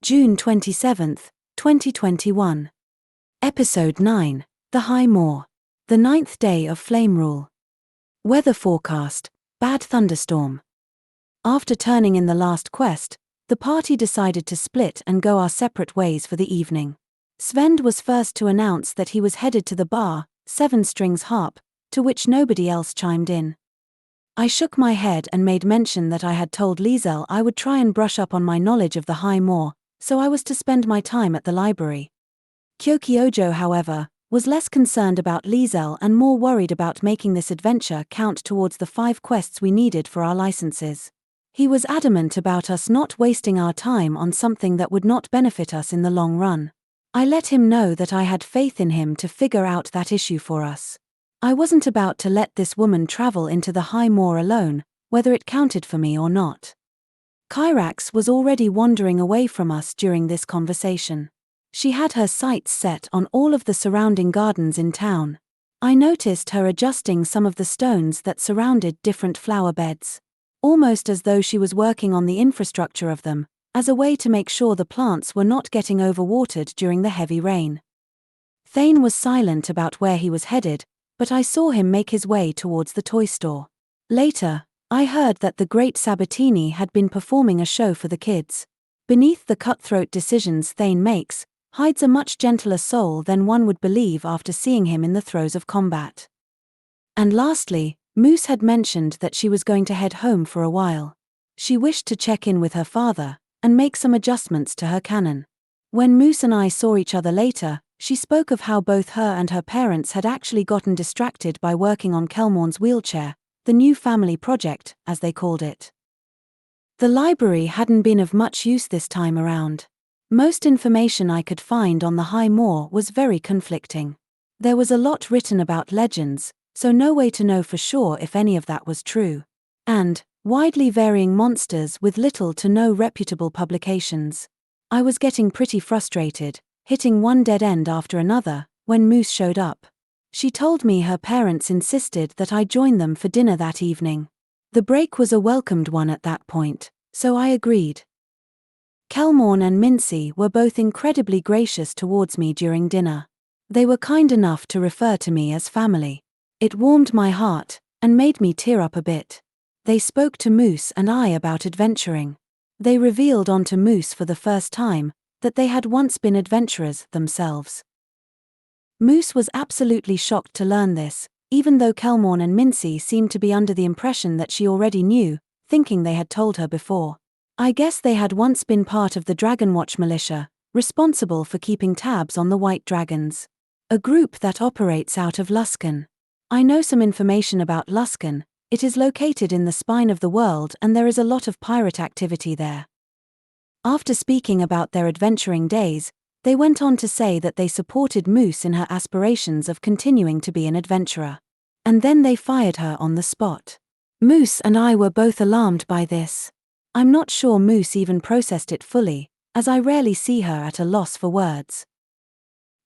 June 27, 2021. Episode 9, The High Moor. The 9th day of Flame Rule. Weather forecast, bad thunderstorm. After turning in the last quest, the party decided to split and go our separate ways for the evening. Svend was first to announce that he was headed to the bar, 7 Strings Harp, to which nobody else chimed in. I shook my head and made mention that I had told Liesel I would try and brush up on my knowledge of the High Moor, so I was to spend my time at the library. Kyokyojo, however, was less concerned about Liesel and more worried about making this adventure count towards the 5 quests we needed for our licenses. He was adamant about us not wasting our time on something that would not benefit us in the long run. I let him know that I had faith in him to figure out that issue for us. I wasn't about to let this woman travel into the High Moor alone, whether it counted for me or not. Kairax was already wandering away from us during this conversation. She had her sights set on all of the surrounding gardens in town. I noticed her adjusting some of the stones that surrounded different flower beds, almost as though she was working on the infrastructure of them, as a way to make sure the plants were not getting overwatered during the heavy rain. Thane was silent about where he was headed, but I saw him make his way towards the toy store. Later, I heard that the great Sabatini had been performing a show for the kids. Beneath the cutthroat decisions Thane makes, hides a much gentler soul than one would believe after seeing him in the throes of combat. And lastly, Moose had mentioned that she was going to head home for a while. She wished to check in with her father, and make some adjustments to her canon. When Moose and I saw each other later, she spoke of how both her and her parents had actually gotten distracted by working on Kelmorn's wheelchair, the new family project, as they called it. The library hadn't been of much use this time around. Most information I could find on the High Moor was very conflicting. There was a lot written about legends, so no way to know for sure if any of that was true. And widely varying monsters with little to no reputable publications. I was getting pretty frustrated, hitting one dead end after another, when Moose showed up. She told me her parents insisted that I join them for dinner that evening. The break was a welcomed one at that point, so I agreed. Kelmorn and Mincy were both incredibly gracious towards me during dinner. They were kind enough to refer to me as family. It warmed my heart, and made me tear up a bit. They spoke to Moose and I about adventuring. They revealed onto Moose for the first time that they had once been adventurers themselves. Moose was absolutely shocked to learn this, even though Kelmorn and Mincy seemed to be under the impression that she already knew, thinking they had told her before. I guess they had once been part of the Dragonwatch militia, responsible for keeping tabs on the White Dragons. A group that operates out of Luskan. I know some information about Luskan. It is located in the spine of the world and there is a lot of pirate activity there. After speaking about their adventuring days, they went on to say that they supported Moose in her aspirations of continuing to be an adventurer. And then they fired her on the spot. Moose and I were both alarmed by this. I'm not sure Moose even processed it fully, as I rarely see her at a loss for words.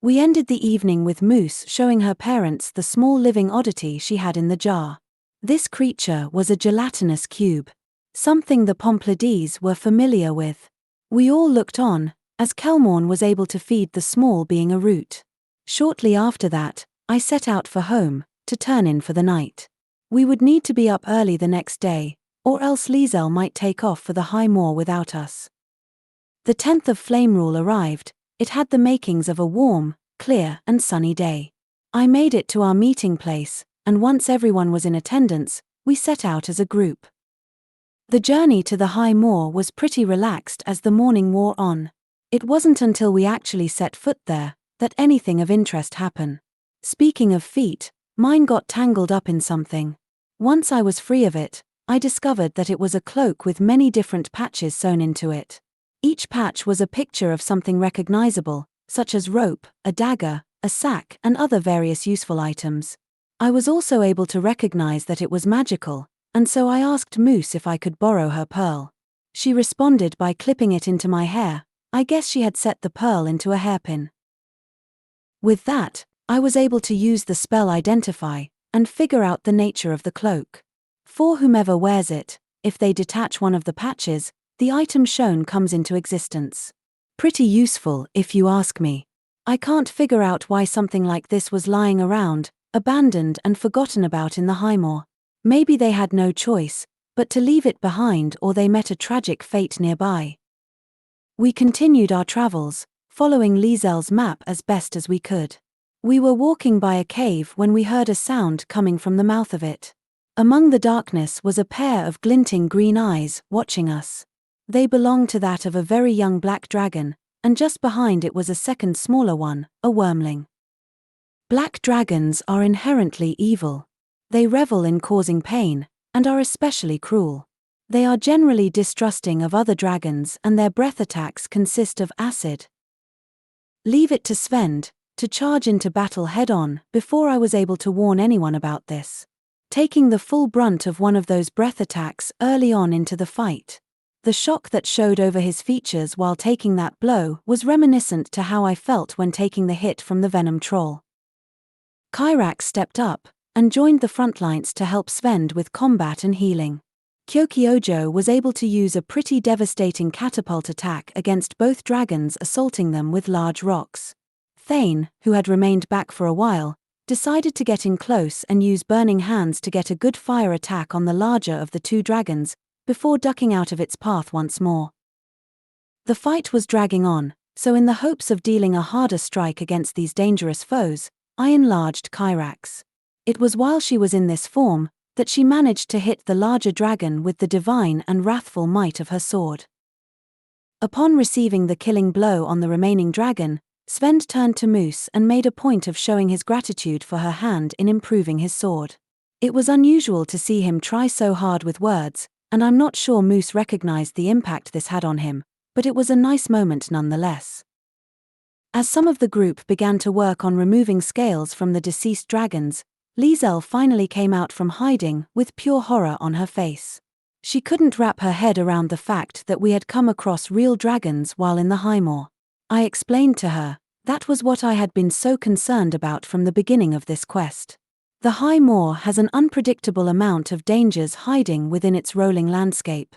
We ended the evening with Moose showing her parents the small living oddity she had in the jar. This creature was a gelatinous cube, something the Pomplades were familiar with. We all looked on, as Kelmorn was able to feed the small being a root. Shortly after that, I set out for home, to turn in for the night. We would need to be up early the next day, or else Liesel might take off for the High Moor without us. The 10th of Flame Rule arrived. It had the makings of a warm, clear and sunny day. I made it to our meeting place, and once everyone was in attendance, we set out as a group. The journey to the High Moor was pretty relaxed as the morning wore on. It wasn't until we actually set foot there that anything of interest happened. Speaking of feet, mine got tangled up in something. Once I was free of it, I discovered that it was a cloak with many different patches sewn into it. Each patch was a picture of something recognizable, such as rope, a dagger, a sack, and other various useful items. I was also able to recognize that it was magical, and so I asked Moose if I could borrow her pearl. She responded by clipping it into my hair. I guess she had set the pearl into a hairpin. With that, I was able to use the spell Identify, and figure out the nature of the cloak. For whomever wears it, if they detach one of the patches, the item shown comes into existence. Pretty useful, if you ask me. I can't figure out why something like this was lying around, abandoned and forgotten about in the High Moor. Maybe they had no choice but to leave it behind, or they met a tragic fate nearby. We continued our travels, following Liesel's map as best as we could. We were walking by a cave when we heard a sound coming from the mouth of it. Among the darkness was a pair of glinting green eyes, watching us. They belonged to that of a very young black dragon, and just behind it was a second smaller one, a wormling. Black dragons are inherently evil. They revel in causing pain, and are especially cruel. They are generally distrusting of other dragons, and their breath attacks consist of acid. Leave it to Svend to charge into battle head-on before I was able to warn anyone about this. Taking the full brunt of one of those breath attacks early on into the fight. The shock that showed over his features while taking that blow was reminiscent to how I felt when taking the hit from the venom troll. Kairax stepped up and joined the front lines to help Svend with combat and healing. Kyokyojo was able to use a pretty devastating catapult attack against both dragons, assaulting them with large rocks. Thane, who had remained back for a while, decided to get in close and use burning hands to get a good fire attack on the larger of the two dragons, before ducking out of its path once more. The fight was dragging on, so in the hopes of dealing a harder strike against these dangerous foes, I enlarged Kairax. It was while she was in this form that she managed to hit the larger dragon with the divine and wrathful might of her sword. Upon receiving the killing blow on the remaining dragon, Svend turned to Moose and made a point of showing his gratitude for her hand in improving his sword. It was unusual to see him try so hard with words, and I'm not sure Moose recognized the impact this had on him, but it was a nice moment nonetheless. As some of the group began to work on removing scales from the deceased dragons, Liesel finally came out from hiding with pure horror on her face. She couldn't wrap her head around the fact that we had come across real dragons while in the High Moor. I explained to her, that was what I had been so concerned about from the beginning of this quest. The High Moor has an unpredictable amount of dangers hiding within its rolling landscape.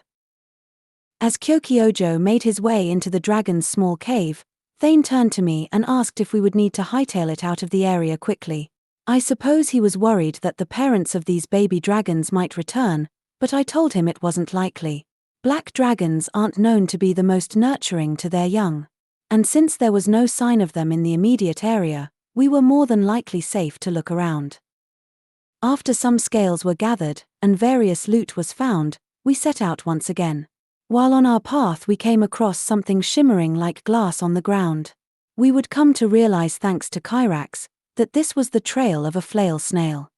As Kyokyojo made his way into the dragon's small cave, Thane turned to me and asked if we would need to hightail it out of the area quickly. I suppose he was worried that the parents of these baby dragons might return, but I told him it wasn't likely. Black dragons aren't known to be the most nurturing to their young. And since there was no sign of them in the immediate area, we were more than likely safe to look around. After some scales were gathered, and various loot was found, we set out once again. While on our path we came across something shimmering like glass on the ground. We would come to realize, thanks to Kairax, that this was the trail of a flail snail.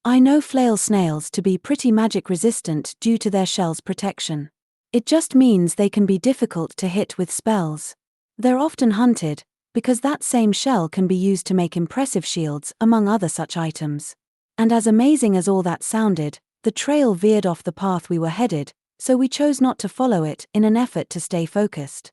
I know flail snails to be pretty magic resistant due to their shell's protection. It just means they can be difficult to hit with spells. They're often hunted, because that same shell can be used to make impressive shields, among other such items. And as amazing as all that sounded, the trail veered off the path we were headed, so we chose not to follow it in an effort to stay focused.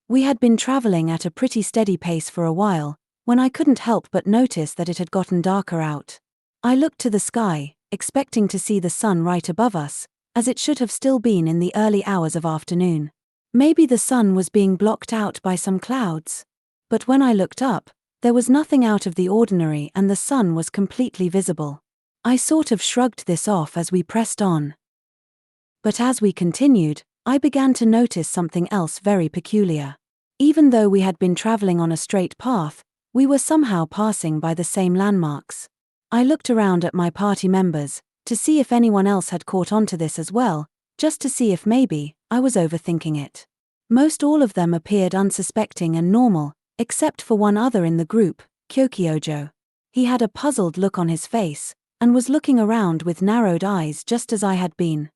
We had been traveling at a pretty steady pace for a while, when I couldn't help but notice that it had gotten darker out. I looked to the sky, expecting to see the sun right above us, as it should have still been in the early hours of afternoon. Maybe the sun was being blocked out by some clouds. But when I looked up, there was nothing out of the ordinary and the sun was completely visible. I sort of shrugged this off as we pressed on. But as we continued, I began to notice something else very peculiar. Even though we had been traveling on a straight path, we were somehow passing by the same landmarks. I looked around at my party members, to see if anyone else had caught on to this as well, just to see if maybe I was overthinking it. Most all of them appeared unsuspecting and normal, except for one other in the group, Kyokyojo. He had a puzzled look on his face, and was looking around with narrowed eyes just as I had been.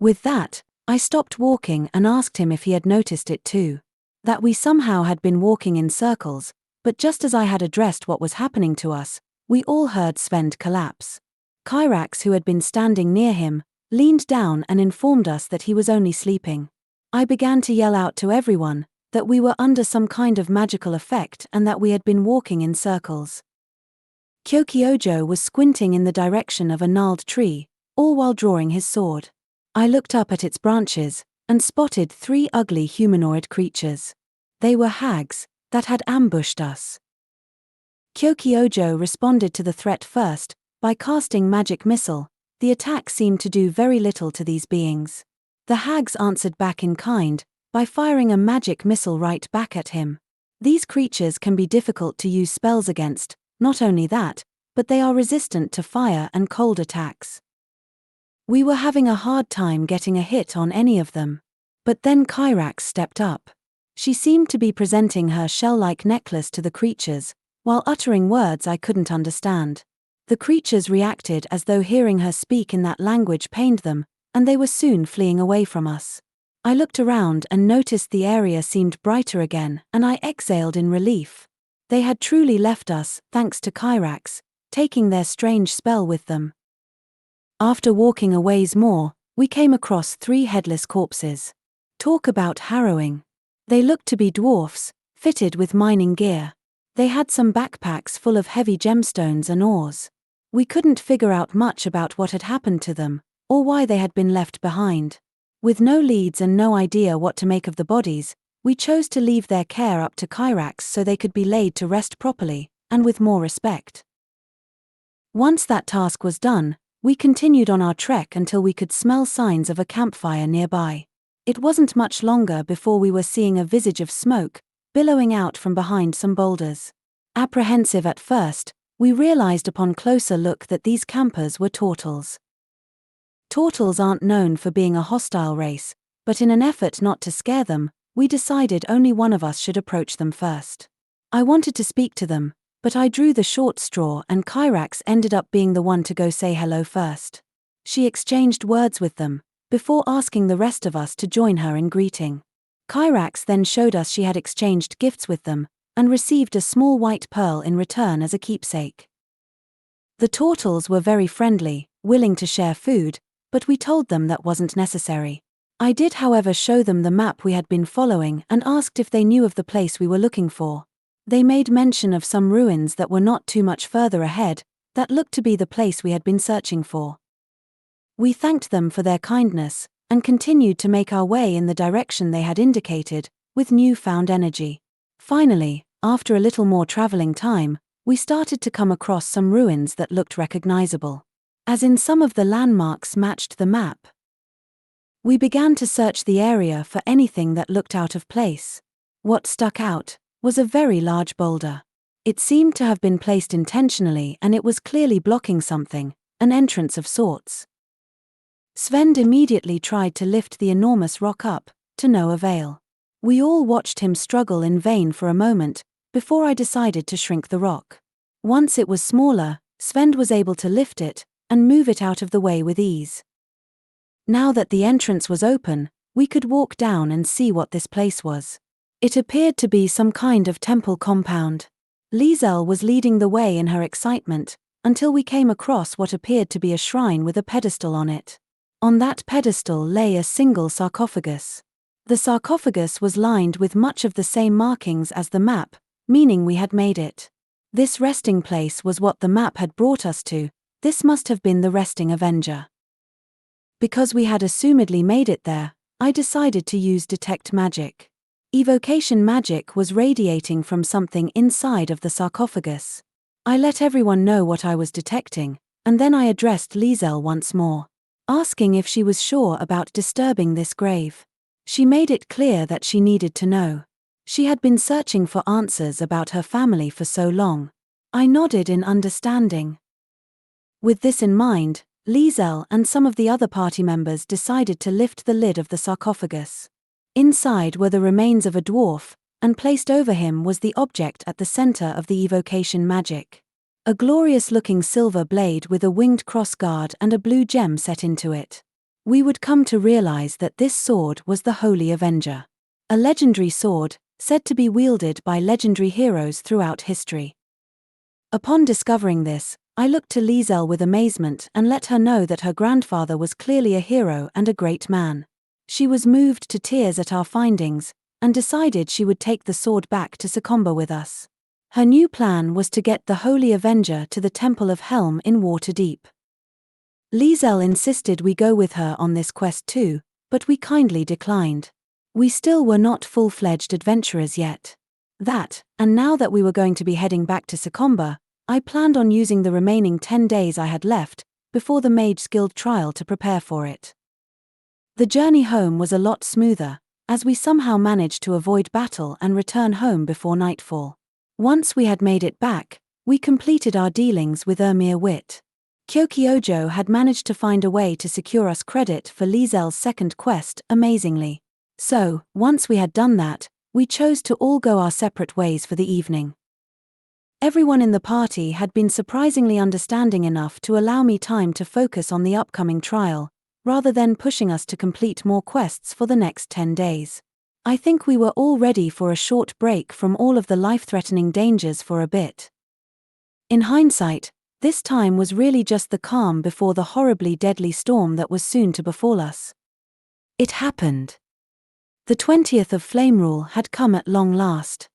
With that, I stopped walking and asked him if he had noticed it too. That we somehow had been walking in circles, but just as I had addressed what was happening to us, we all heard Svend collapse. Kairax, who had been standing near him, leaned down and informed us that he was only sleeping. I began to yell out to everyone that we were under some kind of magical effect and that we had been walking in circles. Kyokyojo was squinting in the direction of a gnarled tree, all while drawing his sword. I looked up at its branches, and spotted 3 ugly humanoid creatures. They were hags that had ambushed us. Kyokyojo responded to the threat first by casting magic missile. The attack seemed to do very little to these beings. The hags answered back in kind by firing a magic missile right back at him. These creatures can be difficult to use spells against. Not only that, but they are resistant to fire and cold attacks. We were having a hard time getting a hit on any of them. But then Kairax stepped up. She seemed to be presenting her shell-like necklace to the creatures, while uttering words I couldn't understand. The creatures reacted as though hearing her speak in that language pained them, and they were soon fleeing away from us. I looked around and noticed the area seemed brighter again, and I exhaled in relief. They had truly left us, thanks to Kairax, taking their strange spell with them. After walking a ways more, we came across 3 headless corpses. Talk about harrowing. They looked to be dwarfs, fitted with mining gear. They had some backpacks full of heavy gemstones and ores. We couldn't figure out much about what had happened to them, or why they had been left behind. With no leads and no idea what to make of the bodies, we chose to leave their care up to Kairax so they could be laid to rest properly, and with more respect. Once that task was done, we continued on our trek until we could smell signs of a campfire nearby. It wasn't much longer before we were seeing a visage of smoke billowing out from behind some boulders. Apprehensive at first, we realized upon closer look that these campers were turtles. Turtles aren't known for being a hostile race, but in an effort not to scare them, we decided only one of us should approach them first. I wanted to speak to them, but I drew the short straw and Kairax ended up being the one to go say hello first. She exchanged words with them, before asking the rest of us to join her in greeting. Kairax then showed us she had exchanged gifts with them, and received a small white pearl in return as a keepsake. The turtles were very friendly, willing to share food, but we told them that wasn't necessary. I did however show them the map we had been following and asked if they knew of the place we were looking for. They made mention of some ruins that were not too much further ahead, that looked to be the place we had been searching for. We thanked them for their kindness, and continued to make our way in the direction they had indicated, with newfound energy. Finally, after a little more traveling time, we started to come across some ruins that looked recognizable, as in some of the landmarks matched the map. We began to search the area for anything that looked out of place. What stuck out was a very large boulder. It seemed to have been placed intentionally and it was clearly blocking something, an entrance of sorts. Svend immediately tried to lift the enormous rock up, to no avail. We all watched him struggle in vain for a moment, before I decided to shrink the rock. Once it was smaller, Svend was able to lift it, and move it out of the way with ease. Now that the entrance was open, we could walk down and see what this place was. It appeared to be some kind of temple compound. Liesel was leading the way in her excitement, until we came across what appeared to be a shrine with a pedestal on it. On that pedestal lay a single sarcophagus. The sarcophagus was lined with much of the same markings as the map, meaning we had made it. This resting place was what the map had brought us to. This must have been the resting Avenger. Because we had assumedly made it there, I decided to use detect magic. Evocation magic was radiating from something inside of the sarcophagus. I let everyone know what I was detecting, and then I addressed Liesel once more, asking if she was sure about disturbing this grave. She made it clear that she needed to know. She had been searching for answers about her family for so long. I nodded in understanding. With this in mind, Liesel and some of the other party members decided to lift the lid of the sarcophagus. Inside were the remains of a dwarf, and placed over him was the object at the center of the evocation magic. A glorious-looking silver blade with a winged crossguard and a blue gem set into it. We would come to realize that this sword was the Holy Avenger. A legendary sword, said to be wielded by legendary heroes throughout history. Upon discovering this, I looked to Liesel with amazement and let her know that her grandfather was clearly a hero and a great man. She was moved to tears at our findings, and decided she would take the sword back to Secomber with us. Her new plan was to get the Holy Avenger to the Temple of Helm in Waterdeep. Liesel insisted we go with her on this quest too, but we kindly declined. We still were not full-fledged adventurers yet. And now that we were going to be heading back to Secomber, I planned on using the remaining 10 days I had left before the Mage Guild trial to prepare for it. The journey home was a lot smoother, as we somehow managed to avoid battle and return home before nightfall. Once we had made it back, we completed our dealings with Ermir Wit. Kyokyojo had managed to find a way to secure us credit for Liesel's second quest amazingly. So, once we had done that, we chose to all go our separate ways for the evening. Everyone in the party had been surprisingly understanding enough to allow me time to focus on the upcoming trial, rather than pushing us to complete more quests for the next 10 days. I think we were all ready for a short break from all of the life-threatening dangers for a bit. In hindsight, this time was really just the calm before the horribly deadly storm that was soon to befall us. It happened. The 20th of Flame Rule had come at long last.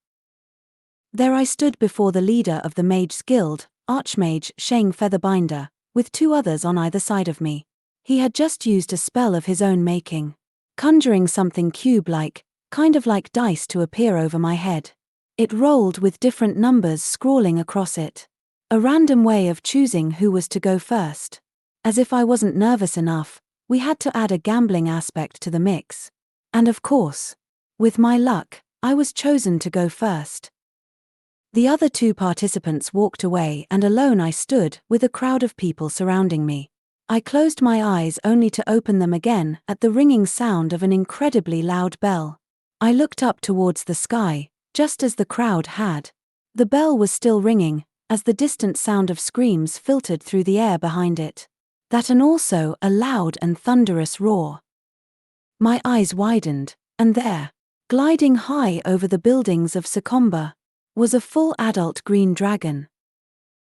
There I stood before the leader of the Mage's Guild, Archmage Sheng Featherbinder, with 2 others on either side of me. He had just used a spell of his own making, conjuring something cube-like, kind of like dice to appear over my head. It rolled with different numbers scrawling across it. A random way of choosing who was to go first. As if I wasn't nervous enough, we had to add a gambling aspect to the mix. And of course, with my luck, I was chosen to go first. The other 2 participants walked away and alone I stood with a crowd of people surrounding me. I closed my eyes only to open them again at the ringing sound of an incredibly loud bell. I looked up towards the sky, just as the crowd had. The bell was still ringing, as the distant sound of screams filtered through the air behind it. That and also a loud and thunderous roar. My eyes widened, and there, gliding high over the buildings of Secomber, was a full adult green dragon.